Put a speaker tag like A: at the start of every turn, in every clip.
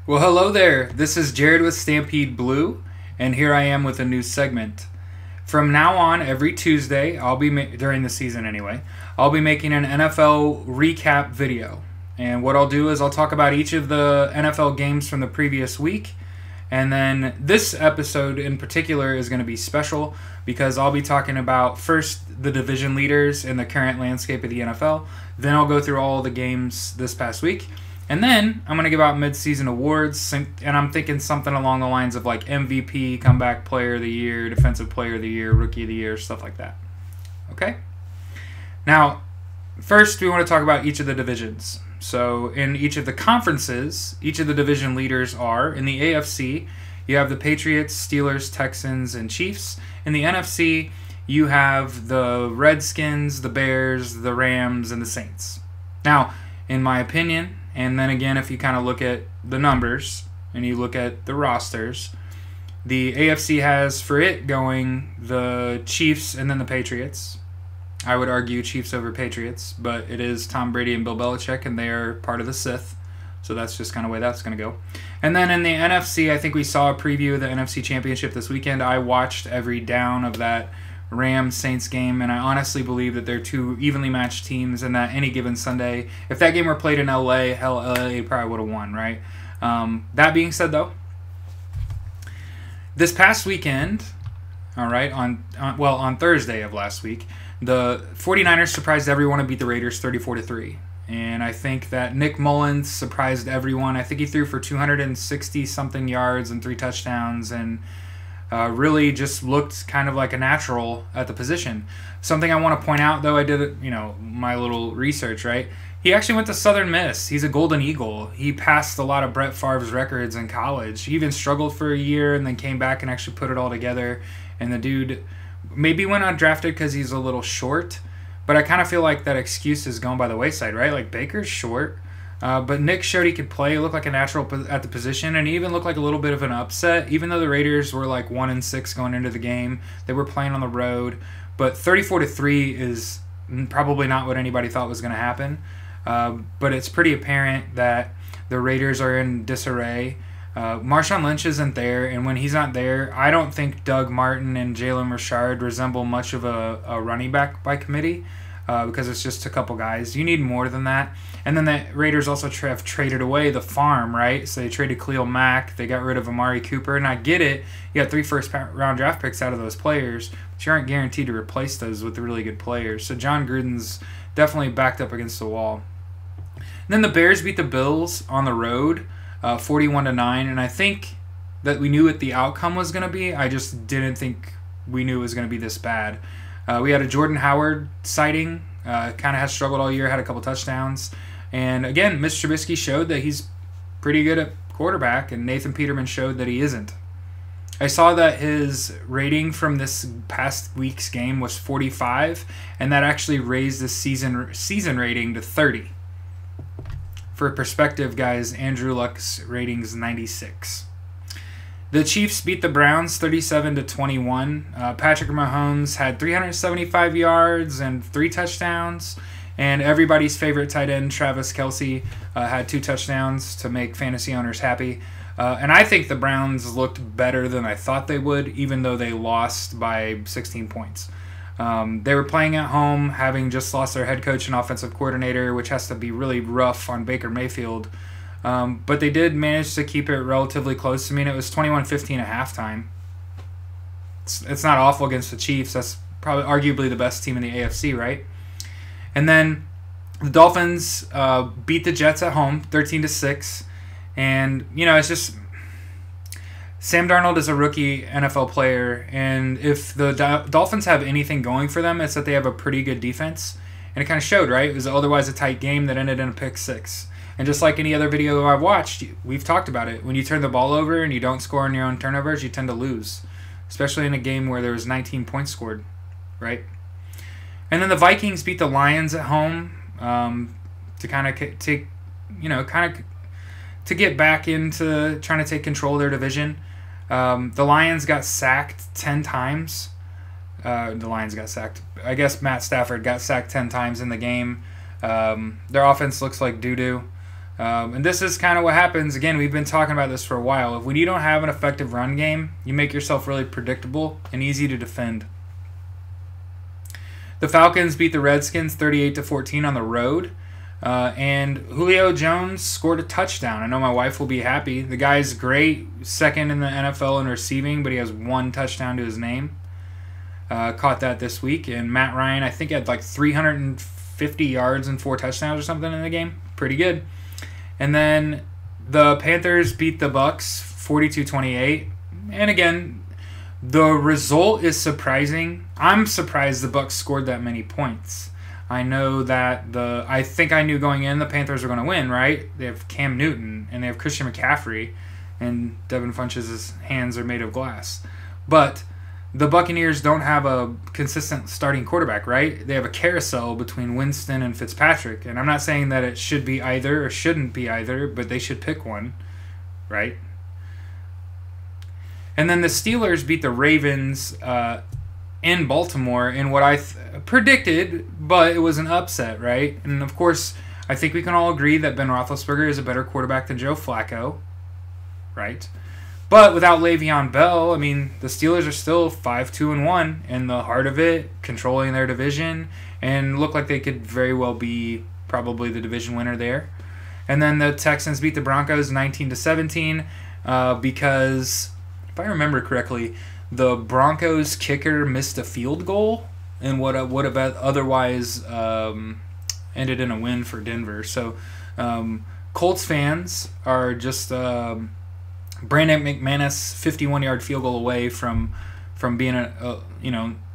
A: Well, hello there. This is Jared with Stampede Blue, and here I am with a new segment. From now on, every Tuesday, during the season anyway, I'll be making an NFL recap video. And what I'll do is I'll talk about each of the NFL games from the previous week. And then this episode in particular is going to be special because I'll be talking about first the division leaders in the current landscape of the NFL. Then I'll go through all the games this past week. And then I'm going to give out midseason awards, and I'm thinking something along the lines of like MVP, Comeback Player of the Year, Defensive Player of the Year, Rookie of the Year, stuff like that. Okay? Now, first we want to talk about each of the divisions. So in each of the conferences, each of the division leaders are, in the AFC, you have the Patriots, Steelers, Texans, and Chiefs. In the NFC, you have the Redskins, the Bears, the Rams, and the Saints. Now, in my opinion, and then again, if you kind of look at the numbers and you look at the rosters, the AFC has for it going the Chiefs and then the Patriots. I would argue Chiefs over Patriots, but it is Tom Brady and Bill Belichick, and they are part of the Sith. So that's just kind of the way that's going to go. And then in the NFC, I think we saw a preview of the NFC Championship this weekend. I watched every down of that Rams-Saints game, and I honestly believe that they're two evenly matched teams and that any given Sunday, if that game were played in LA, hell, LA probably would have won, right? That being said, though, this past weekend, all right, on Thursday of last week, the 49ers surprised everyone and beat the Raiders 34-3. And I think that Nick Mullins surprised everyone. I think he threw for 260-something yards and 3 touchdowns, and really just looked kind of like a natural at the position. Something I want to point out, though, I did, my little research, right? He actually went to Southern Miss. He's a Golden Eagle. He passed a lot of Brett Favre's records in college. He even struggled for a year and then came back and actually put it all together. And the dude maybe went undrafted because he's a little short, but I kind of feel like that excuse is going by the wayside, right? Like, Baker's short. But Nick showed he could play. He looked like a natural at the position, and he even looked like a little bit of an upset. Even though the Raiders were like 1-6 going into the game, they were playing on the road. But 34-3 is probably not what anybody thought was going to happen. But it's pretty apparent that the Raiders are in disarray. Marshawn Lynch isn't there, and when he's not there, I don't think Doug Martin and Jalen Richard resemble much of a running back by committee. Because it's just a couple guys. You need more than that. And then the Raiders also have traded away the farm, right? So they traded Khalil Mack. They got rid of Amari Cooper. And I get it. You got 3 first-round draft picks out of those players, but you aren't guaranteed to replace those with really good players. So John Gruden's definitely backed up against the wall. And then the Bears beat the Bills on the road, 41-9. And I think that we knew what the outcome was going to be. I just didn't think we knew it was going to be this bad. We had a Jordan Howard sighting, kind of has struggled all year, had a couple touchdowns. And again, Mitch Trubisky showed that he's pretty good at quarterback, and Nathan Peterman showed that he isn't. I saw that his rating from this past week's game was 45, and that actually raised the season rating to 30. For perspective, guys, Andrew Luck's rating is 96. The Chiefs beat the Browns 37-21. Patrick Mahomes had 375 yards and 3 touchdowns. And everybody's favorite tight end, Travis Kelce, had 2 touchdowns to make fantasy owners happy. And I think the Browns looked better than I thought they would, even though they lost by 16 points. They were playing at home, having just lost their head coach and offensive coordinator, which has to be really rough on Baker Mayfield. But they did manage to keep it relatively close. I mean, it was 21-15 at halftime. It's not awful against the Chiefs. That's probably arguably the best team in the AFC, right? And then the Dolphins beat the Jets at home, 13-6. And, it's just Sam Darnold is a rookie NFL player. And if the Dolphins have anything going for them, it's that they have a pretty good defense. And it kind of showed, right? It was otherwise a tight game that ended in a pick 6. And just like any other video I've watched, we've talked about it. When you turn the ball over and you don't score on your own turnovers, you tend to lose. Especially in a game where there was 19 points scored, right? And then the Vikings beat the Lions at home to kind of to get back into trying to take control of their division. The Lions got sacked 10 times. The Lions got sacked. I guess Matt Stafford got sacked 10 times in the game. Their offense looks like doo-doo. And this is kind of what happens. Again, we've been talking about this for a while. When you don't have an effective run game, you make yourself really predictable and easy to defend. The Falcons beat the Redskins 38-14 on the road. And Julio Jones scored a touchdown. I know my wife will be happy. The guy's great, second in the NFL in receiving, but he has 1 touchdown to his name. Caught that this week. And Matt Ryan, I think, had like 350 yards and 4 touchdowns or something in the game. Pretty good. And then the Panthers beat the Bucks 42-28. And again, the result is surprising. I'm surprised the Bucks scored that many points. I know that I think I knew going in the Panthers were going to win, right? They have Cam Newton and they have Christian McCaffrey, and Devin Funchess' hands are made of glass. But the Buccaneers don't have a consistent starting quarterback, right? They have a carousel between Winston and Fitzpatrick. And I'm not saying that it should be either or shouldn't be either, but they should pick one, right? And then the Steelers beat the Ravens in Baltimore in what I predicted, but it was an upset, right? And of course, I think we can all agree that Ben Roethlisberger is a better quarterback than Joe Flacco, right? But without Le'Veon Bell, I mean, the Steelers are still 5-2-1 in the heart of it, controlling their division, and look like they could very well be probably the division winner there. And then the Texans beat the Broncos 19-17 because, if I remember correctly, the Broncos kicker missed a field goal and what would have otherwise ended in a win for Denver. So Colts fans are just Brandon McManus 51-yard field goal away from being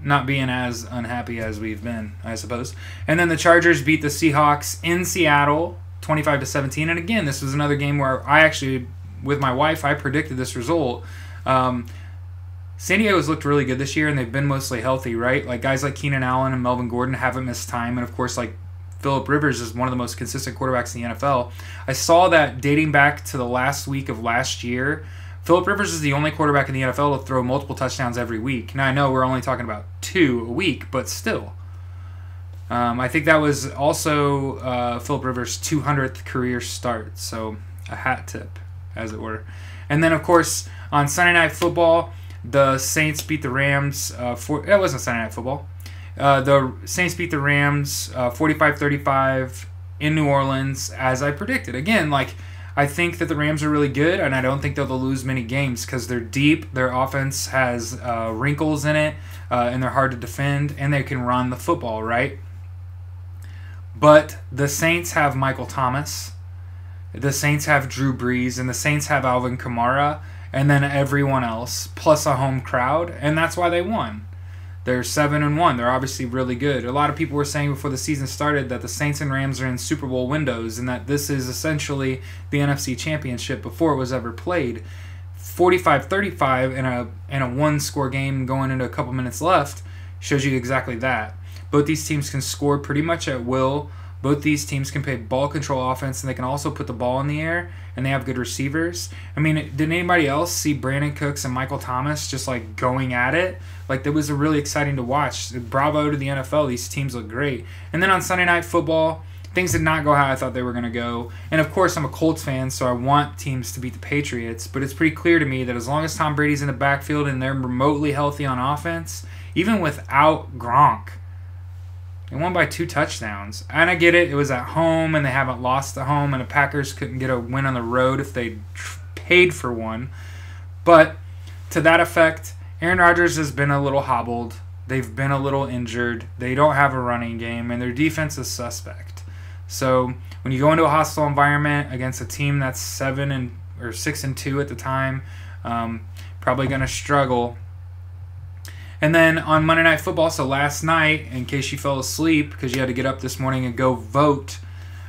A: not being as unhappy as we've been, I suppose. And then the Chargers beat the Seahawks in Seattle 25-17. And again, this was another game where I actually, with my wife, I predicted this result. San Diego's looked really good this year, and they've been mostly healthy, right? Like guys like Keenan Allen and Melvin Gordon haven't missed time, and of course, like Phillip Rivers is one of the most consistent quarterbacks in the NFL. I saw that dating back to the last week of last year, Phillip Rivers is the only quarterback in the NFL to throw multiple touchdowns every week. Now, I know we're only talking about 2 a week, but still. I think that was also Phillip Rivers' 200th career start, so a hat tip, as it were. And then, of course, on Sunday Night Football, the Saints beat the Rams. That wasn't Sunday Night Football. The Saints beat the Rams 45-35 in New Orleans, as I predicted. Again, like, I think that the Rams are really good, and I don't think they'll lose many games because they're deep. Their offense has wrinkles in it, and they're hard to defend, and they can run the football, right? But the Saints have Michael Thomas. The Saints have Drew Brees, and the Saints have Alvin Kamara, and then everyone else, plus a home crowd, and that's why they won. They're 7-1. They're obviously really good. A lot of people were saying before the season started that the Saints and Rams are in Super Bowl windows and that this is essentially the NFC Championship before it was ever played. 45-35 in a one-score game going into a couple minutes left shows you exactly that. Both these teams can score pretty much at will. Both these teams can play ball control offense, and they can also put the ball in the air, and they have good receivers. I mean, did anybody else see Brandon Cooks and Michael Thomas just, like, going at it? Like, that was really exciting to watch. Bravo to the NFL. These teams look great. And then on Sunday Night Football, things did not go how I thought they were going to go. And, of course, I'm a Colts fan, so I want teams to beat the Patriots. But it's pretty clear to me that as long as Tom Brady's in the backfield and they're remotely healthy on offense, even without Gronk, they won by 2 touchdowns. And I get it. It was at home, and they haven't lost at home, and the Packers couldn't get a win on the road if they paid for one. But to that effect, Aaron Rodgers has been a little hobbled. They've been a little injured. They don't have a running game, and their defense is suspect. So when you go into a hostile environment against a team that's 6-2 at the time, probably going to struggle. And then on Monday Night Football, so last night, in case you fell asleep because you had to get up this morning and go vote,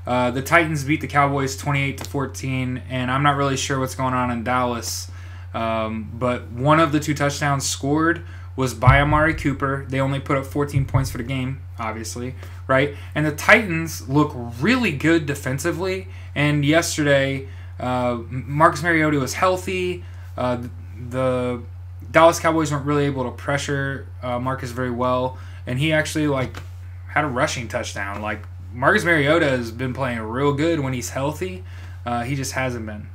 A: the Titans beat the Cowboys 28-14, and I'm not really sure what's going on in Dallas, but one of the 2 touchdowns scored was by Amari Cooper. They only put up 14 points for the game, obviously, right? And the Titans look really good defensively, and yesterday, Marcus Mariota was healthy. The Dallas Cowboys weren't really able to pressure Marcus very well, and he actually had a rushing touchdown. Like, Marcus Mariota has been playing real good when he's healthy. He just hasn't been.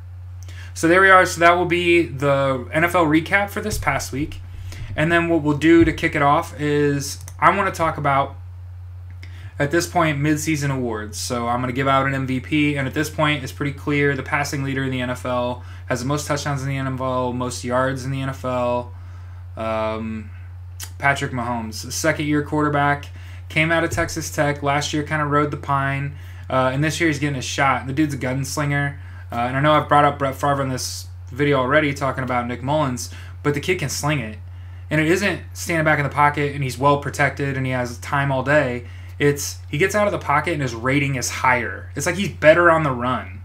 A: So there we are. So that will be the NFL recap for this past week. And then what we'll do to kick it off is I want to talk about, at this point, midseason awards. So I'm going to give out an MVP, and at this point, it's pretty clear the passing leader in the NFL has the most touchdowns in the NFL, most yards in the NFL. Patrick Mahomes, second-year quarterback, came out of Texas Tech. Last year kind of rode the pine, and this year he's getting a shot. The dude's a gunslinger, and I know I've brought up Brett Favre in this video already talking about Nick Mullins, but the kid can sling it. And it isn't standing back in the pocket and he's well protected and he has time all day. It's he gets out of the pocket and his rating is higher. It's like he's better on the run,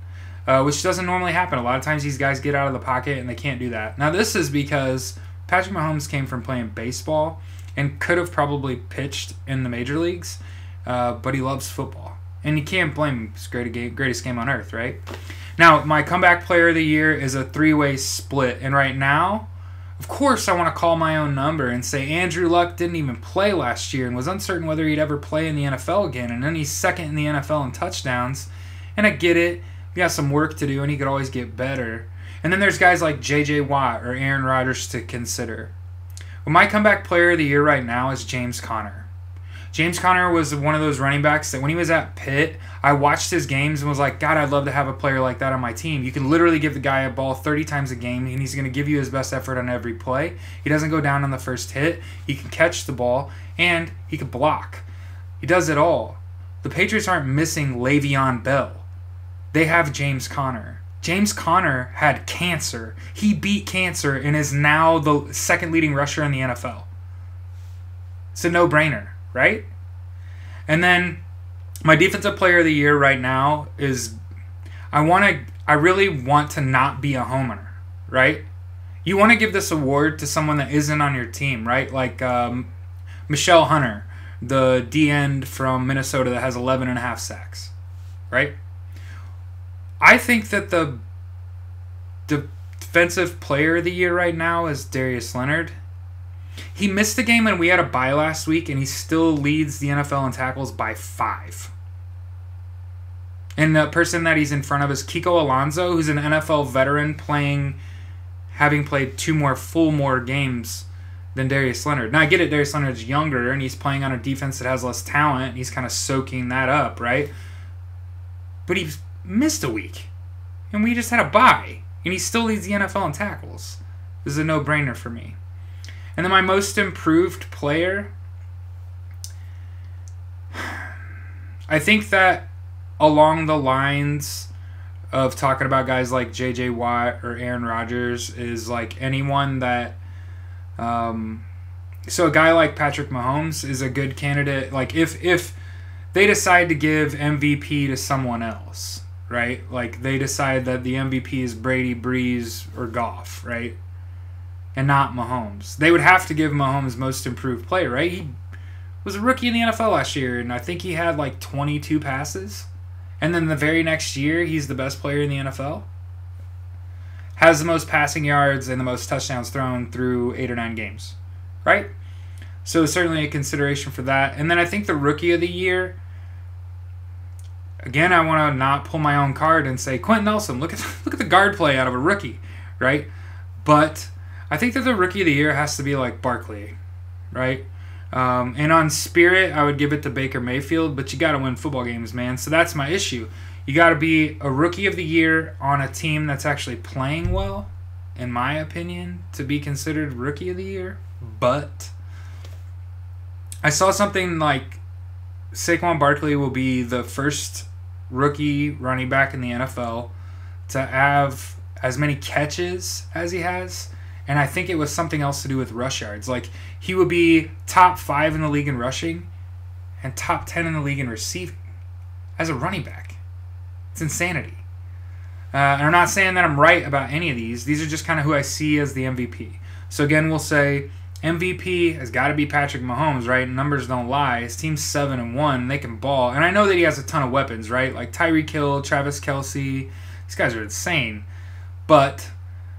A: which doesn't normally happen. A lot of times these guys get out of the pocket and they can't do that. Now this is because Patrick Mahomes came from playing baseball and could have probably pitched in the major leagues, but he loves football. And you can't blame him. It's the greatest game on earth, right? Now, my comeback player of the year is a three-way split. And right now, of course, I want to call my own number and say Andrew Luck didn't even play last year and was uncertain whether he'd ever play in the NFL again. And then he's second in the NFL in touchdowns. And I get it. He got some work to do, and he could always get better. And then there's guys like J.J. Watt or Aaron Rodgers to consider. Well, my comeback player of the year right now is James Conner. James Conner was one of those running backs that when he was at Pitt, I watched his games and was like, God, I'd love to have a player like that on my team. You can literally give the guy a ball 30 times a game, and he's going to give you his best effort on every play. He doesn't go down on the first hit. He can catch the ball, and he can block. He does it all. The Patriots aren't missing Le'Veon Bell. They have James Conner. James Conner had cancer. He beat cancer and is now the second leading rusher in the NFL. It's a no-brainer, right? And then my defensive player of the year right now is I really want to not be a homer, right? You want to give this award to someone that isn't on your team, right? Like Michelle Hunter, the D-end from Minnesota that has 11.5 sacks, right? I think that the defensive player of the year right now is Darius Leonard. He missed the game and we had a bye last week, and he still leads the NFL in tackles by 5. And the person that he's in front of is Kiko Alonso, who's an NFL veteran having played 2 more games than Darius Leonard. Now, I get it, Darius Leonard's younger, and he's playing on a defense that has less talent, and he's kind of soaking that up, right? But he missed a week, and we just had a bye, and he still leads the NFL in tackles. This is a no-brainer for me. And then my most improved player, I think that along the lines of talking about guys like J.J. Watt or Aaron Rodgers is like anyone that... so a guy like Patrick Mahomes is a good candidate. Like if they decide to give MVP to someone else, right? Like they decide that the MVP is Brady, Breeze, or Goff, right? And not Mahomes. They would have to give Mahomes most improved player, right? He was a rookie in the NFL last year, and I think he had like 22 passes. And then the very next year, he's the best player in the NFL. Has the most passing yards and the most touchdowns thrown through 8 or 9 games, right? So certainly a consideration for that. And then I think the rookie of the year, again, I want to not pull my own card and say Quentin Nelson. Look at the guard play out of a rookie, right? But I think that the rookie of the year has to be like Barkley, right? And on spirit, I would give it to Baker Mayfield, but you got to win football games, man. So that's my issue. You got to be a rookie of the year on a team that's actually playing well, in my opinion, to be considered rookie of the year. But I saw something like Saquon Barkley will be the first rookie running back in the NFL to have as many catches as he has. And I think it was something else to do with rush yards. Like, he would be top 5 in the league in rushing and top 10 in the league in receiving as a running back. It's insanity. And I'm not saying that I'm right about any of these. These are just kind of who I see as the MVP. So, again, we'll say MVP has got to be Patrick Mahomes, right? Numbers don't lie. His team's 7-1. They can ball. And I know that he has a ton of weapons, right? Like Tyreek Hill, Travis Kelce. These guys are insane. But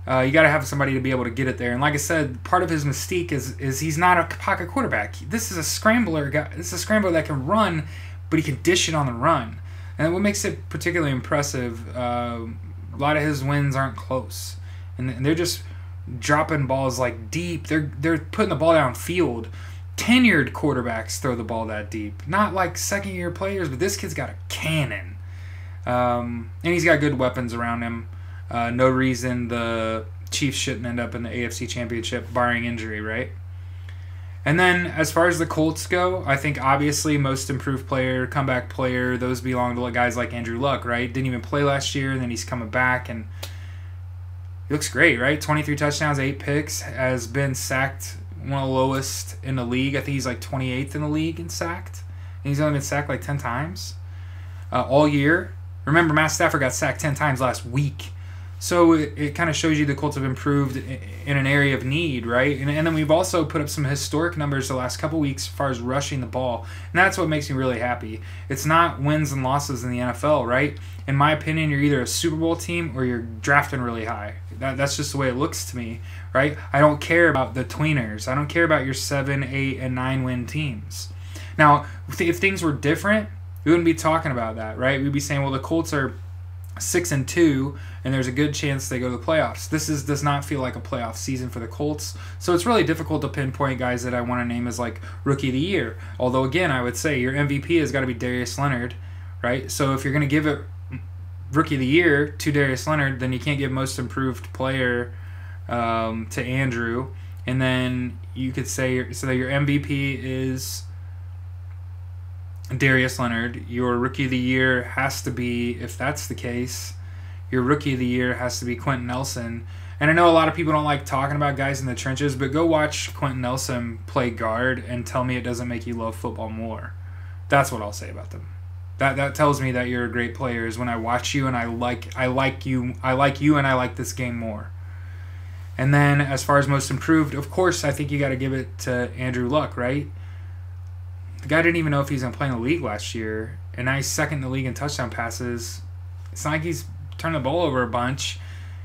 A: you got to have somebody to be able to get it there. And like I said, part of his mystique is he's not a pocket quarterback. This is a scrambler guy. This is a scrambler that can run, but he can dish it on the run. And what makes it particularly impressive, a lot of his wins aren't close. And they're just dropping balls like deep. They're putting the ball downfield. Tenured quarterbacks throw the ball that deep. Not like second-year players, but this kid's got a cannon. And he's got good weapons around him. No reason the Chiefs shouldn't end up in the AFC Championship, barring injury, right? And then as far as the Colts go, I think obviously most improved player, comeback player, those belong to guys like Andrew Luck, right? Didn't even play last year, and then he's coming back, and he looks great, right? 23 touchdowns, 8 picks, has been sacked one of the lowest in the league. I think he's like 28th in the league in sacked. And he's only been sacked like 10 times all year. Remember, Matt Stafford got sacked 10 times last week. So it kind of shows you the Colts have improved in an area of need, right? And then we've also put up some historic numbers the last couple weeks as far as rushing the ball. And that's what makes me really happy. It's not wins and losses in the NFL, right? In my opinion, you're either a Super Bowl team or you're drafting really high. That's just the way it looks to me, right? I don't care about the tweeners. I don't care about your 7, 8, and 9 win teams. Now, if things were different, we wouldn't be talking about that, right? We'd be saying, well, the Colts are 6-2, and there's a good chance they go to the playoffs. This does not feel like a playoff season for the Colts, so it's really difficult to pinpoint guys that I want to name as like Rookie of the Year. Although again, I would say your MVP has got to be Darius Leonard, right? So if you're going to give it Rookie of the Year to Darius Leonard, then you can't give Most Improved Player to Andrew, and then you could say so that your MVP is Darius Leonard. Your Rookie of the Year has to be, if that's the case, your Rookie of the Year has to be Quentin Nelson. And I know a lot of people don't like talking about guys in the trenches, but go watch Quentin Nelson play guard and tell me it doesn't make you love football more. That's what I'll say about them. That tells me that you're a great player is when I watch you and I like you and I like this game more. And then as far as Most Improved, of course, I think you got to give it to Andrew Luck, right? The guy didn't even know if he's going to play in the league last year, and now he's second in the league in touchdown passes. It's not like he's turned the ball over a bunch,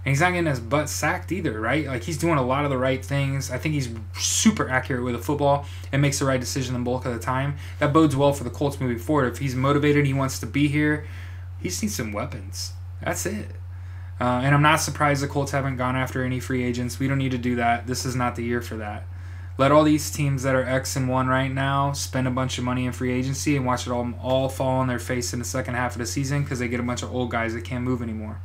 A: and he's not getting his butt sacked either, right? Like, he's doing a lot of the right things. I think he's super accurate with the football and makes the right decision the bulk of the time. That bodes well for the Colts moving forward. If he's motivated, he wants to be here, he just needs some weapons. That's it. And I'm not surprised the Colts haven't gone after any free agents. We don't need to do that. This is not the year for that. Let all these teams that are X-1 right now spend a bunch of money in free agency and watch it all fall on their face in the second half of the season because they get a bunch of old guys that can't move anymore.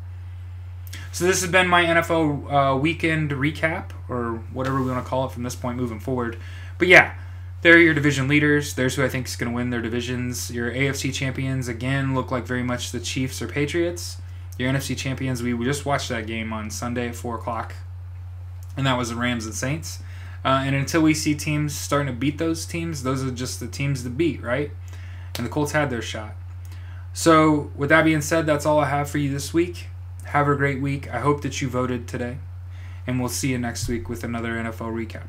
A: So this has been my NFL weekend recap, or whatever we want to call it from this point moving forward. But yeah, they're your division leaders. There's who I think is going to win their divisions. Your AFC champions, again, look like very much the Chiefs or Patriots. Your NFC champions, we just watched that game on Sunday at 4 o'clock, and that was the Rams and Saints. And until we see teams starting to beat those teams, those are just the teams to beat, right? And the Colts had their shot. So with that being said, that's all I have for you this week. Have a great week. I hope that you voted today. And we'll see you next week with another NFL recap.